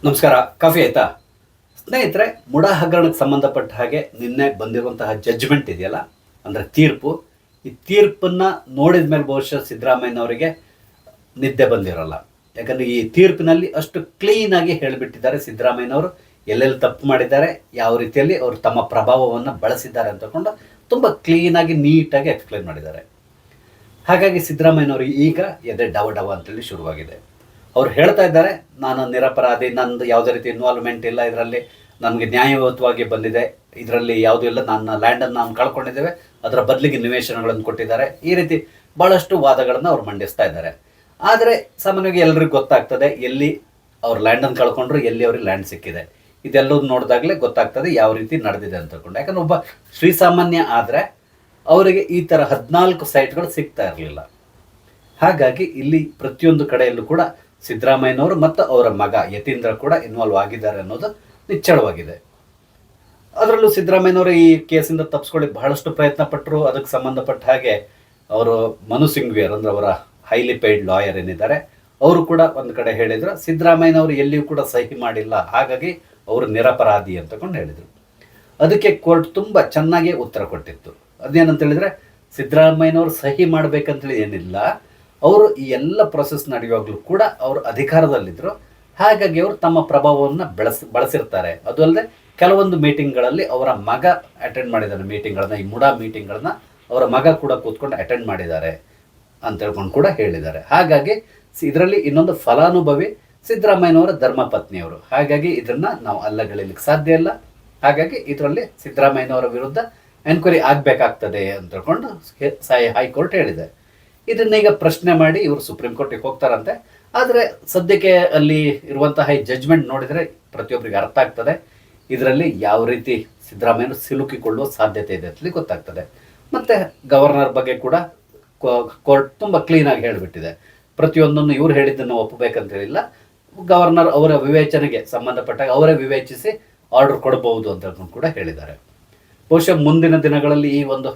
ನಮಸ್ಕಾರ. ಕಾಫಿ ಆಯ್ತಾ ಸ್ನೇಹಿತರೆ? ಮುಡಾ ಹಗರಣಕ್ಕೆ ಸಂಬಂಧಪಟ್ಟ ಹಾಗೆ ನಿನ್ನೆ ಬಂದಿರುವಂತಹ ಜಡ್ಜ್ಮೆಂಟ್ ಇದೆಯಲ್ಲ, ಅಂದರೆ ತೀರ್ಪು. ಈ ತೀರ್ಪನ್ನು ನೋಡಿದ ಮೇಲೆ ಬಹುಶಃ ಸಿದ್ದರಾಮಯ್ಯನವರಿಗೆ ನಿದ್ದೆ ಬಂದಿರಲ್ಲ. ಯಾಕಂದರೆ ಈ ತೀರ್ಪಿನಲ್ಲಿ ಅಷ್ಟು ಕ್ಲೀನಾಗಿ ಹೇಳಿಬಿಟ್ಟಿದ್ದಾರೆ ಸಿದ್ದರಾಮಯ್ಯನವರು ಎಲ್ಲೆಲ್ಲಿ ತಪ್ಪು ಮಾಡಿದ್ದಾರೆ, ಯಾವ ರೀತಿಯಲ್ಲಿ ಅವರು ತಮ್ಮ ಪ್ರಭಾವವನ್ನು ಬಳಸಿದ್ದಾರೆ ಅಂತಕೊಂಡು ತುಂಬ ಕ್ಲೀನಾಗಿ ನೀಟಾಗಿ ಎಕ್ಸ್ಪ್ಲೈನ್ ಮಾಡಿದ್ದಾರೆ. ಹಾಗಾಗಿ ಸಿದ್ದರಾಮಯ್ಯನವರು ಈಗ ಎದೆ ಡವ ಡವ ಅಂತೇಳಿ ಶುರುವಾಗಿದೆ. ಅವ್ರು ಹೇಳ್ತಾ ಇದ್ದಾರೆ, ನಾನು ನಿರಪರಾಧಿ, ನಂದು ಯಾವುದೇ ರೀತಿ ಇನ್ವಾಲ್ವ್ಮೆಂಟ್ ಇಲ್ಲ, ಇದರಲ್ಲಿ ನನಗೆ ನ್ಯಾಯಯುತವಾಗಿ ಬಂದಿದೆ, ಇದರಲ್ಲಿ ಯಾವುದೂ ಇಲ್ಲ, ನನ್ನ ಲ್ಯಾಂಡನ್ನು ನಾನು ಕಳ್ಕೊಂಡಿದ್ದೇವೆ, ಅದರ ಬದಲಿಗೆ ನಿವೇಶನಗಳನ್ನು ಕೊಟ್ಟಿದ್ದಾರೆ, ಈ ರೀತಿ ಭಾಳಷ್ಟು ವಾದಗಳನ್ನು ಅವ್ರು ಮಂಡಿಸ್ತಾ ಇದ್ದಾರೆ. ಆದರೆ ಸಾಮಾನ್ಯವಾಗಿ ಎಲ್ರಿಗೂ ಗೊತ್ತಾಗ್ತದೆ ಎಲ್ಲಿ ಅವ್ರು ಲ್ಯಾಂಡನ್ನು ಕಳ್ಕೊಂಡ್ರು, ಎಲ್ಲಿ ಅವ್ರಿಗೆ ಲ್ಯಾಂಡ್ ಸಿಕ್ಕಿದೆ. ಇದೆಲ್ಲೂ ನೋಡಿದಾಗಲೇ ಗೊತ್ತಾಗ್ತದೆ ಯಾವ ರೀತಿ ನಡೆದಿದೆ ಅಂತಕೊಂಡು. ಯಾಕಂದ್ರೆ ಒಬ್ಬ ಶ್ರೀಸಾಮಾನ್ಯ ಆದರೆ ಅವರಿಗೆ ಈ ಥರ 14 ಸೈಟ್ಗಳು ಸಿಗ್ತಾ ಇರಲಿಲ್ಲ. ಹಾಗಾಗಿ ಇಲ್ಲಿ ಪ್ರತಿಯೊಂದು ಕಡೆಯಲ್ಲೂ ಕೂಡ ಸಿದ್ದರಾಮಯ್ಯನವರು ಮತ್ತು ಅವರ ಮಗ ಯತೀಂದ್ರ ಕೂಡ ಇನ್ವಾಲ್ವ್ ಆಗಿದ್ದಾರೆ ಅನ್ನೋದು ನಿಚ್ಚಳವಾಗಿದೆ. ಅದರಲ್ಲೂ ಸಿದ್ದರಾಮಯ್ಯನವರು ಈ ಕೇಸಿಂದ ತಪ್ಪಿಸ್ಕೊಳ್ಳಿಕ್ಕೆ ಬಹಳಷ್ಟು ಪ್ರಯತ್ನ ಪಟ್ಟರು. ಅದಕ್ಕೆ ಸಂಬಂಧಪಟ್ಟ ಹಾಗೆ ಅವರು ಮನು ಸಿಂಘ್ವಿಯರ್ ಅಂದರೆ ಅವರ ಹೈಲಿ ಪೇಯ್ಡ್ ಲಾಯರ್ ಏನಿದ್ದಾರೆ, ಅವರು ಕೂಡ ಒಂದು ಕಡೆ ಹೇಳಿದರು ಸಿದ್ದರಾಮಯ್ಯನವರು ಎಲ್ಲಿಯೂ ಕೂಡ ಸಹಿ ಮಾಡಿಲ್ಲ, ಹಾಗಾಗಿ ಅವರು ನಿರಪರಾಧಿ ಅಂತಕೊಂಡು ಹೇಳಿದರು. ಅದಕ್ಕೆ ಕೋರ್ಟ್ ತುಂಬ ಚೆನ್ನಾಗಿ ಉತ್ತರ ಕೊಟ್ಟಿತ್ತು. ಅದೇನಂತ ಹೇಳಿದರೆ, ಸಿದ್ದರಾಮಯ್ಯನವರು ಸಹಿ ಮಾಡಬೇಕಂತೇಳಿ ಏನಿಲ್ಲ, ಅವರು ಈ ಎಲ್ಲ ಪ್ರೊಸೆಸ್ ನಡೆಯುವಾಗಲೂ ಕೂಡ ಅವರು ಅಧಿಕಾರದಲ್ಲಿದ್ದರು. ಹಾಗಾಗಿ ಅವರು ತಮ್ಮ ಪ್ರಭಾವವನ್ನು ಬಳಸಿರ್ತಾರೆ. ಅದು ಅಲ್ಲದೆ ಕೆಲವೊಂದು ಮೀಟಿಂಗ್ಗಳಲ್ಲಿ ಅವರ ಮಗ ಅಟೆಂಡ್ ಮಾಡಿದ್ದಾರೆ ಮೀಟಿಂಗ್ಗಳನ್ನ, ಈ ಮುಡಾ ಮೀಟಿಂಗ್ಗಳನ್ನ ಅವರ ಮಗ ಕೂಡ ಕೂತ್ಕೊಂಡು ಅಟೆಂಡ್ ಮಾಡಿದ್ದಾರೆ ಅಂತ ಹೇಳ್ಕೊಂಡು ಕೂಡ ಹೇಳಿದ್ದಾರೆ. ಹಾಗಾಗಿ ಇದರಲ್ಲಿ ಇನ್ನೊಂದು ಫಲಾನುಭವಿ ಸಿದ್ದರಾಮಯ್ಯನವರ ಧರ್ಮಪತ್ನಿಯವರು. ಹಾಗಾಗಿ ಇದನ್ನು ನಾವು ಅಲ್ಲಗಳಿಲಿಕ್ಕೆ ಸಾಧ್ಯ ಇಲ್ಲ. ಹಾಗಾಗಿ ಇದರಲ್ಲಿ ಸಿದ್ದರಾಮಯ್ಯನವರ ವಿರುದ್ಧ ಎನ್ಕ್ವೈರಿ ಆಗಬೇಕಾಗ್ತದೆ ಅಂತ ಹೇಳ್ಕೊಂಡು ಹೈಕೋರ್ಟ್ ಹೇಳಿದೆ. ಇದನ್ನೀಗ ಪ್ರಶ್ನೆ ಮಾಡಿ ಇವರು ಸುಪ್ರೀಂ ಕೋರ್ಟಿಗೆ ಹೋಗ್ತಾರಂತೆ. ಆದರೆ ಸದ್ಯಕ್ಕೆ ಅಲ್ಲಿ ಇರುವಂತಹ ಈ ಜಡ್ಜ್ಮೆಂಟ್ ನೋಡಿದರೆ ಪ್ರತಿಯೊಬ್ಬರಿಗೆ ಅರ್ಥ ಆಗ್ತದೆ ಇದರಲ್ಲಿ ಯಾವ ರೀತಿ ಸಿದ್ದರಾಮಯ್ಯನ ಸಿಲುಕಿಕೊಳ್ಳುವ ಸಾಧ್ಯತೆ ಇದೆ ಅಂತೇಳಿ ಗೊತ್ತಾಗ್ತದೆ. ಮತ್ತು ಗವರ್ನರ್ ಬಗ್ಗೆ ಕೂಡ ಕೋರ್ಟ್ ತುಂಬ ಕ್ಲೀನಾಗಿ ಹೇಳಿಬಿಟ್ಟಿದೆ. ಪ್ರತಿಯೊಂದನ್ನು ಇವ್ರು ಹೇಳಿದ್ದನ್ನು ಒಪ್ಪಬೇಕಂತೇಳಿಲ್ಲ, ಗವರ್ನರ್ ಅವರ ವಿವೇಚನೆಗೆ ಸಂಬಂಧಪಟ್ಟಾಗ ಅವರೇ ವಿವೇಚಿಸಿ ಆರ್ಡರ್ ಕೊಡಬಹುದು ಅಂತ ಕೂಡ ಹೇಳಿದ್ದಾರೆ. ಬಹುಶಃ ಮುಂದಿನ ದಿನಗಳಲ್ಲಿ ಈ ಒಂದು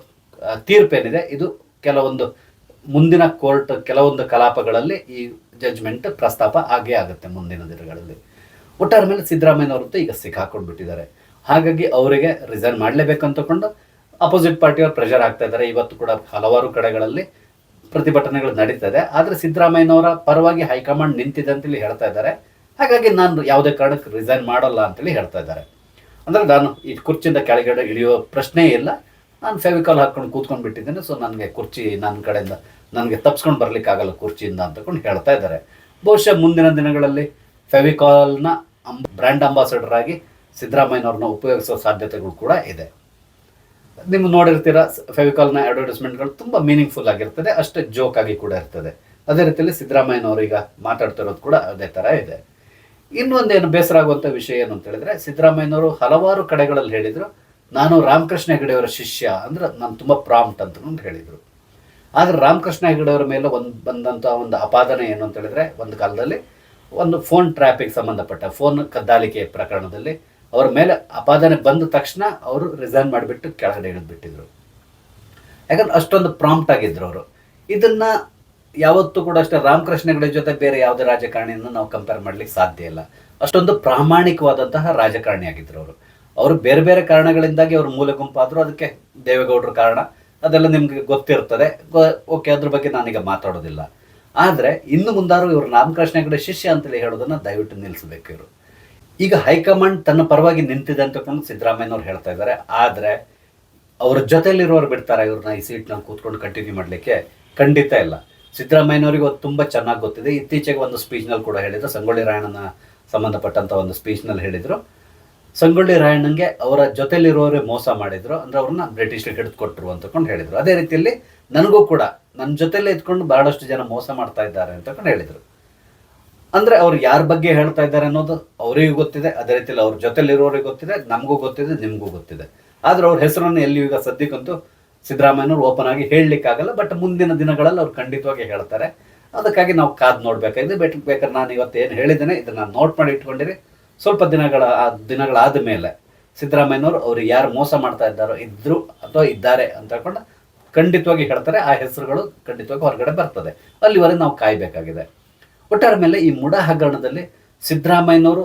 ತೀರ್ಪೇನಿದೆ ಇದು ಕೆಲವೊಂದು ಮುಂದಿನ ಕೋರ್ಟ್ ಕೆಲವೊಂದು ಕಲಾಪಗಳಲ್ಲಿ ಈ ಜಡ್ಜ್ಮೆಂಟ್ ಪ್ರಸ್ತಾಪ ಆಗೇ ಆಗುತ್ತೆ ಮುಂದಿನ ದಿನಗಳಲ್ಲಿ. ಒಟ್ಟಾರ ಮೇಲೆ ಸಿದ್ದರಾಮಯ್ಯನವರಂತೂ ಈಗ ಸಿಕ್ಕಾಕೊಂಡು ಬಿಟ್ಟಿದ್ದಾರೆ. ಹಾಗಾಗಿ ಅವರಿಗೆ ರಿಸೈನ್ ಮಾಡಲೇಬೇಕಂತಕೊಂಡು ಅಪೋಸಿಟ್ ಪಾರ್ಟಿಯವರು ಪ್ರೆಷರ್ ಆಗ್ತಾ ಇದ್ದಾರೆ. ಇವತ್ತು ಕೂಡ ಹಲವಾರು ಕಡೆಗಳಲ್ಲಿ ಪ್ರತಿಭಟನೆಗಳು ನಡೀತದೆ. ಆದರೆ ಸಿದ್ದರಾಮಯ್ಯನವರ ಪರವಾಗಿ ಹೈಕಮಾಂಡ್ ನಿಂತಿದೆ ಅಂತೇಳಿ ಹೇಳ್ತಾ ಇದ್ದಾರೆ. ಹಾಗಾಗಿ ನಾನು ಯಾವುದೇ ಕಾರಣಕ್ಕೆ ರಿಸೈನ್ ಮಾಡಲ್ಲ ಅಂತೇಳಿ ಹೇಳ್ತಾ ಇದ್ದಾರೆ. ಅಂದರೆ ನಾನು ಈ ಕುರ್ಚಿಯಿಂದ ಕೆಳಗಡೆ ಇಳಿಯೋ ಪ್ರಶ್ನೆಯೇ ಇಲ್ಲ, ನಾನು ಫೆವಿಕಾಲ್ ಹಾಕ್ಕೊಂಡು ಕೂತ್ಕೊಂಡು ಬಿಟ್ಟಿದ್ದೇನೆ, ಸೊ ನನಗೆ ಕುರ್ಚಿ ನನ್ನ ಕಡೆಯಿಂದ ನನಗೆ ತಪ್ಪಿಸ್ಕೊಂಡು ಬರಲಿಕ್ಕಾಗಲ್ಲ ಕುರ್ಚಿಯಿಂದ ಅಂತಕೊಂಡು ಹೇಳ್ತಾ ಇದ್ದಾರೆ. ಬಹುಶಃ ಮುಂದಿನ ದಿನಗಳಲ್ಲಿ ಫೆವಿಕಾಲ್ನ ಬ್ರ್ಯಾಂಡ್ ಅಂಬಾಸಡರ್ ಆಗಿ ಸಿದ್ದರಾಮಯ್ಯನವ್ರನ್ನ ಉಪಯೋಗಿಸೋ ಸಾಧ್ಯತೆಗಳು ಕೂಡ ಇದೆ. ನೀವು ನೋಡಿರ್ತೀರ ಫೆವಿಕಾಲ್ನ ಅಡ್ವರ್ಟೈಸ್ಮೆಂಟ್ಗಳು ತುಂಬ ಮೀನಿಂಗ್ಫುಲ್ ಆಗಿರ್ತದೆ, ಅಷ್ಟೇ ಜೋಕ್ ಆಗಿ ಕೂಡ ಇರ್ತದೆ. ಅದೇ ರೀತಿಯಲ್ಲಿ ಸಿದ್ದರಾಮಯ್ಯನವರು ಈಗ ಮಾತಾಡ್ತಿರೋದು ಕೂಡ ಅದೇ ಥರ ಇದೆ. ಇನ್ನೊಂದೇನು ಬೇಸರ ಆಗುವಂಥ ವಿಷಯ ಏನು ಅಂತ ಹೇಳಿದ್ರೆ, ಸಿದ್ದರಾಮಯ್ಯನವರು ಹಲವಾರು ಕಡೆಗಳಲ್ಲಿ ಹೇಳಿದರು ನಾನು ರಾಮಕೃಷ್ಣ ಹೆಗಡೆಯವರ ಶಿಷ್ಯ, ಅಂದ್ರೆ ನಾನು ತುಂಬ ಪ್ರಾಂಪ್ಟ್ ಅಂತ ಹೇಳಿದರು. ಆದರೆ ರಾಮಕೃಷ್ಣ ಹೆಗಡೆಯವರ ಮೇಲೆ ಬಂದಂಥ ಒಂದು ಅಪಾದನೆ ಏನು ಅಂತ ಹೇಳಿದ್ರೆ, ಒಂದು ಕಾಲದಲ್ಲಿ ಒಂದು ಫೋನ್ ಟ್ರ್ಯಾಪಿಗೆ ಸಂಬಂಧಪಟ್ಟ ಫೋನ್ ಕದ್ದಾಲಿಕೆ ಪ್ರಕರಣದಲ್ಲಿ ಅವರ ಮೇಲೆ ಅಪಾದನೆ ಬಂದ ತಕ್ಷಣ ಅವರು ರಿಸೈನ್ ಮಾಡಿಬಿಟ್ಟು ಕೆಳಗಡೆ ಇಳಿದ್ಬಿಟ್ಟಿದ್ರು. ಯಾಕಂದ್ರೆ ಅಷ್ಟೊಂದು ಪ್ರಾಂಪ್ಟ್ ಆಗಿದ್ರು ಅವರು. ಇದನ್ನು ಯಾವತ್ತೂ ಕೂಡ ಅಷ್ಟೇ ರಾಮಕೃಷ್ಣ ಹೆಗಡೆ ಜೊತೆ ಬೇರೆ ಯಾವುದೇ ರಾಜಕಾರಣಿಯನ್ನು ನಾವು ಕಂಪೇರ್ ಮಾಡಲಿಕ್ಕೆ ಸಾಧ್ಯ ಇಲ್ಲ. ಅಷ್ಟೊಂದು ಪ್ರಾಮಾಣಿಕವಾದಂತಹ ರಾಜಕಾರಣಿ ಆಗಿದ್ರು ಅವರು. ಅವರು ಬೇರೆ ಬೇರೆ ಕಾರಣಗಳಿಂದಾಗಿ ಅವರು ಮೂಲೆ ಗುಂಪಾದರು, ಅದಕ್ಕೆ ದೇವೇಗೌಡರ ಕಾರಣ ಅದೆಲ್ಲ ನಿಮ್ಗೆ ಗೊತ್ತಿರ್ತದೆ. ಓಕೆ, ಅದ್ರ ಬಗ್ಗೆ ನಾನೀಗ ಮಾತಾಡೋದಿಲ್ಲ. ಆದರೆ ಇನ್ನು ಮುಂದಾರು ಇವರು ರಾಮಕೃಷ್ಣ ಹೆಗಡೆ ಶಿಷ್ಯ ಅಂತೇಳಿ ಹೇಳೋದನ್ನು ದಯವಿಟ್ಟು ನಿಲ್ಲಿಸಬೇಕು. ಇವರು ಈಗ ಹೈಕಮಾಂಡ್ ತನ್ನ ಪರವಾಗಿ ನಿಂತಿದೆ ಅಂತಕೊಂಡು ಸಿದ್ದರಾಮಯ್ಯನವ್ರು ಹೇಳ್ತಾ ಇದ್ದಾರೆ. ಆದರೆ ಅವರ ಜೊತೆಯಲ್ಲಿರೋರು ಬಿಡ್ತಾರೆ ಇವ್ರನ್ನ ಈ ಸೀಟ್ನಲ್ಲಿ ಕೂತ್ಕೊಂಡು ಕಂಟಿನ್ಯೂ ಮಾಡಲಿಕ್ಕೆ? ಖಂಡಿತ ಇಲ್ಲ. ಸಿದ್ದರಾಮಯ್ಯನವರಿಗೆ ಅದು ತುಂಬ ಚೆನ್ನಾಗಿ ಗೊತ್ತಿದೆ. ಇತ್ತೀಚೆಗೆ ಒಂದು ಸ್ಪೀಚ್ನಲ್ಲಿ ಕೂಡ ಹೇಳಿದರು, ಸಂಗೊಳ್ಳಿ ರಾಯಣ್ಣನ ಸಂಬಂಧಪಟ್ಟಂಥ ಒಂದು ಸ್ಪೀಚ್ನಲ್ಲಿ ಹೇಳಿದರು, ಸಂಗೊಳ್ಳಿ ರಾಯಣ್ಣಂಗೆ ಅವರ ಜೊತೆಲಿರೋರೇ ಮೋಸ ಮಾಡಿದರು, ಅಂದರೆ ಅವ್ರನ್ನ ಬ್ರಿಟಿಷರಿಗೆ ಹಿಡಿದು ಕೊಟ್ಟರು ಅಂತಕೊಂಡು ಹೇಳಿದರು. ಅದೇ ರೀತಿಯಲ್ಲಿ ನನಗೂ ಕೂಡ ನನ್ನ ಜೊತೆಲೇ ಇದ್ಕೊಂಡು ಬಹಳಷ್ಟು ಜನ ಮೋಸ ಮಾಡ್ತಾ ಇದ್ದಾರೆ ಅಂತಕೊಂಡು ಹೇಳಿದರು. ಅಂದರೆ ಅವ್ರು ಯಾರ ಬಗ್ಗೆ ಹೇಳ್ತಾ ಇದ್ದಾರೆ ಅನ್ನೋದು ಅವರಿಗೂ ಗೊತ್ತಿದೆ, ಅದೇ ರೀತಿಯಲ್ಲಿ ಅವ್ರ ಜೊತೆಲಿರೋರಿಗೆ ಗೊತ್ತಿದೆ, ನಮಗೂ ಗೊತ್ತಿದೆ, ನಿಮಗೂ ಗೊತ್ತಿದೆ. ಆದರೆ ಅವ್ರ ಹೆಸರನ್ನು ಎಲ್ಲಿ ಈಗ ಸದ್ಯಕ್ಕಂತೂ ಸಿದ್ದರಾಮಯ್ಯನವ್ರು ಓಪನ್ ಆಗಿ ಹೇಳಲಿಕ್ಕಾಗಲ್ಲ. ಬಟ್ ಮುಂದಿನ ದಿನಗಳಲ್ಲಿ ಅವ್ರು ಖಂಡಿತವಾಗಿ ಹೇಳ್ತಾರೆ. ಅದಕ್ಕಾಗಿ ನಾವು ಕಾದು ನೋಡಬೇಕಾಗಿದೆ. ಬೇಕಾದ್ರೆ ನಾನು ಇವತ್ತು ಏನು ಹೇಳಿದ್ದೇನೆ ಇದನ್ನು ನೋಟ್ ಮಾಡಿ ಇಟ್ಕೊಂಡಿರಿ. ಸ್ವಲ್ಪ ದಿನಗಳಾದ ಮೇಲೆ ಸಿದ್ದರಾಮಯ್ಯನವರು ಅವರು ಯಾರು ಮೋಸ ಮಾಡ್ತಾ ಇದ್ದಾರೋ ಇದ್ರು ಅಥವಾ ಇದ್ದಾರೆ ಅಂತ ಹೇಳ್ಕೊಂಡು ಖಂಡಿತವಾಗಿ ಹೇಳ್ತಾರೆ. ಆ ಹೆಸರುಗಳು ಖಂಡಿತವಾಗಿ ಹೊರಗಡೆ ಬರ್ತದೆ. ಅಲ್ಲಿವರೆಗೆ ನಾವು ಕಾಯಬೇಕಾಗಿದೆ. ಒಟ್ಟಾರೆ ಮೇಲೆ ಈ ಮುಡಾ ಹಗರಣದಲ್ಲಿ ಸಿದ್ದರಾಮಯ್ಯನವರು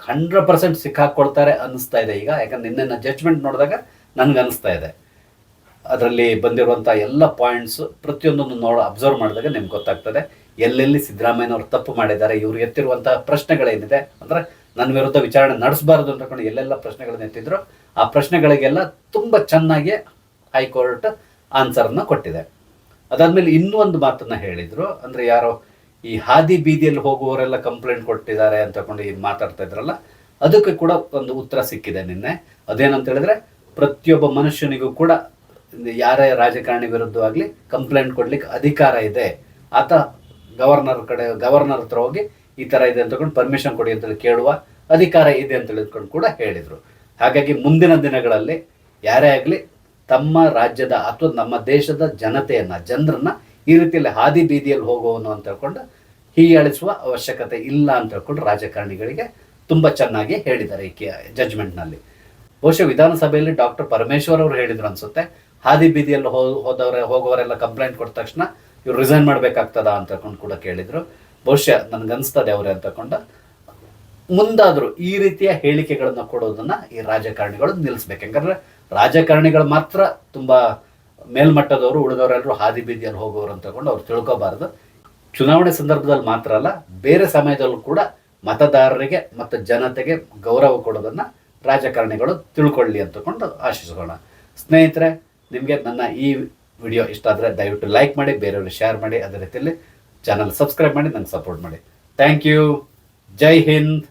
100% ಸಿಕ್ಕಾಕೊಳ್ತಾರೆ ಅನ್ನಿಸ್ತಾ ಇದೆ ಈಗ. ಯಾಕಂದ್ರೆ ನಿನ್ನೆ ಜಡ್ಜ್ಮೆಂಟ್ ನೋಡಿದಾಗ ನನಗೆ ಅನ್ನಿಸ್ತಾ ಇದೆ, ಅದರಲ್ಲಿ ಬಂದಿರುವಂಥ ಎಲ್ಲ ಪಾಯಿಂಟ್ಸು ಪ್ರತಿಯೊಂದನ್ನು ಅಬ್ಸರ್ವ್ ಮಾಡಿದಾಗ ನಿಮ್ಗೆ ಗೊತ್ತಾಗ್ತದೆ ಎಲ್ಲೆಲ್ಲಿ ಸಿದ್ದರಾಮಯ್ಯನವರು ತಪ್ಪು ಮಾಡಿದ್ದಾರೆ. ಇವ್ರು ಎತ್ತಿರುವಂತಹ ಪ್ರಶ್ನೆಗಳೇನಿದೆ ಅಂದರೆ ನನ್ನ ವಿರುದ್ಧ ವಿಚಾರಣೆ ನಡೆಸಬಾರ್ದು ಅಂತಕೊಂಡು ಎಲ್ಲೆಲ್ಲ ಪ್ರಶ್ನೆಗಳನ್ನ ಎತ್ತಿದ್ರು, ಆ ಪ್ರಶ್ನೆಗಳಿಗೆಲ್ಲ ತುಂಬ ಚೆನ್ನಾಗಿ ಹೈಕೋರ್ಟ್ ಆನ್ಸರನ್ನು ಕೊಟ್ಟಿದೆ. ಅದಾದಮೇಲೆ ಇನ್ನೂ ಒಂದು ಮಾತನ್ನು ಹೇಳಿದರು, ಅಂದರೆ ಯಾರೋ ಈ ಹಾದಿ ಬೀದಿಯಲ್ಲಿ ಹೋಗುವವರೆಲ್ಲ ಕಂಪ್ಲೇಂಟ್ ಕೊಟ್ಟಿದ್ದಾರೆ ಅಂತಕೊಂಡು ಈಗ ಮಾತಾಡ್ತಾ ಇದ್ರಲ್ಲ, ಅದಕ್ಕೆ ಕೂಡ ಒಂದು ಉತ್ತರ ಸಿಕ್ಕಿದೆ ನಿನ್ನೆ. ಅದೇನಂತ ಹೇಳಿದ್ರೆ, ಪ್ರತಿಯೊಬ್ಬ ಮನುಷ್ಯನಿಗೂ ಕೂಡ ಯಾರೇ ರಾಜಕಾರಣಿ ವಿರುದ್ಧವಾಗಲಿ ಕಂಪ್ಲೇಂಟ್ ಕೊಡ್ಲಿಕ್ಕೆ ಅಧಿಕಾರ ಇದೆ. ಆತ ಗವರ್ನರ್ ಹತ್ರ ಹೋಗಿ ಈ ಥರ ಇದೆ ಅಂತಕೊಂಡು ಪರ್ಮಿಷನ್ ಕೊಡಿ ಅಂತೇಳಿ ಕೇಳುವ ಅಧಿಕಾರ ಇದೆ ಅಂತ ಹೇಳಿದ್ಕೊಂಡು ಕೂಡ ಹೇಳಿದರು. ಹಾಗಾಗಿ ಮುಂದಿನ ದಿನಗಳಲ್ಲಿ ಯಾರೇ ಆಗಲಿ ತಮ್ಮ ರಾಜ್ಯದ ಅಥವಾ ನಮ್ಮ ದೇಶದ ಜನರನ್ನ ಈ ರೀತಿಯಲ್ಲಿ ಹಾದಿ ಬೀದಿಯಲ್ಲಿ ಹೋಗುವನು ಅಂತ ಹೇಳ್ಕೊಂಡು ಹೀಯಾಳಿಸುವ ಅವಶ್ಯಕತೆ ಇಲ್ಲ ಅಂತ ಹೇಳ್ಕೊಂಡು ರಾಜಕಾರಣಿಗಳಿಗೆ ತುಂಬ ಚೆನ್ನಾಗಿ ಹೇಳಿದ್ದಾರೆ ಈ ಜಡ್ಜ್ಮೆಂಟ್ನಲ್ಲಿ. ಬಹುಶಃ ವಿಧಾನಸಭೆಯಲ್ಲಿ ಡಾಕ್ಟರ್ ಪರಮೇಶ್ವರ್ ಅವರು ಹೇಳಿದ್ರು ಅನ್ಸುತ್ತೆ, ಹಾದಿ ಬೀದಿಯಲ್ಲಿ ಹೋಗುವವರೆಲ್ಲ ಕಂಪ್ಲೇಂಟ್ ಕೊಟ್ಟ ತಕ್ಷಣ ಇವ್ರು ರಿಸೈನ್ ಮಾಡಬೇಕಾಗ್ತದ ಅಂತ ಹೇಳ್ಕೊಂಡು ಕೂಡ ಕೇಳಿದರು. ಬಹುಶಃ ನನಗನ್ನಿಸ್ತದೆ ಅವರೇ ಅಂತಕೊಂಡು ಮುಂದಾದರೂ ಈ ರೀತಿಯ ಹೇಳಿಕೆಗಳನ್ನು ಕೊಡೋದನ್ನು ಈ ರಾಜಕಾರಣಿಗಳು ನಿಲ್ಲಿಸ್ಬೇಕು. ಯಾಕಂದರೆ ರಾಜಕಾರಣಿಗಳು ಮಾತ್ರ ತುಂಬ ಮೇಲ್ಮಟ್ಟದವರು, ಉಳಿದವರೆಲ್ಲರೂ ಹಾದಿ ಬೀದಿಯಲ್ಲಿ ಹೋಗೋರು ಅಂತ ತಗೊಂಡು ಅವ್ರು ತಿಳ್ಕೊಬಾರ್ದು. ಚುನಾವಣೆ ಸಂದರ್ಭದಲ್ಲಿ ಮಾತ್ರ ಅಲ್ಲ, ಬೇರೆ ಸಮಯದಲ್ಲೂ ಕೂಡ ಮತದಾರರಿಗೆ ಮತ್ತು ಜನತೆಗೆ ಗೌರವ ಕೊಡೋದನ್ನು ರಾಜಕಾರಣಿಗಳು ತಿಳ್ಕೊಳ್ಳಿ ಅಂತಕೊಂಡು ಆಶಿಸೋಣ. ಸ್ನೇಹಿತರೆ, ನಿಮಗೆ ನನ್ನ ಈ ವಿಡಿಯೋ ಇಷ್ಟ ಆದರೆ ದಯವಿಟ್ಟು ಲೈಕ್ ಮಾಡಿ, ಬೇರೆಯವ್ರಿಗೆ ಶೇರ್ ಮಾಡಿ, ಅದೇ ರೀತಿಯಲ್ಲಿ ಚಾನಲ್ ಸಬ್ಸ್ಕ್ರೈಬ್ ಮಾಡಿ, ನಂಗೆ ಸಪೋರ್ಟ್ ಮಾಡಿ. Thank you. ಜೈ ಹಿಂದ್.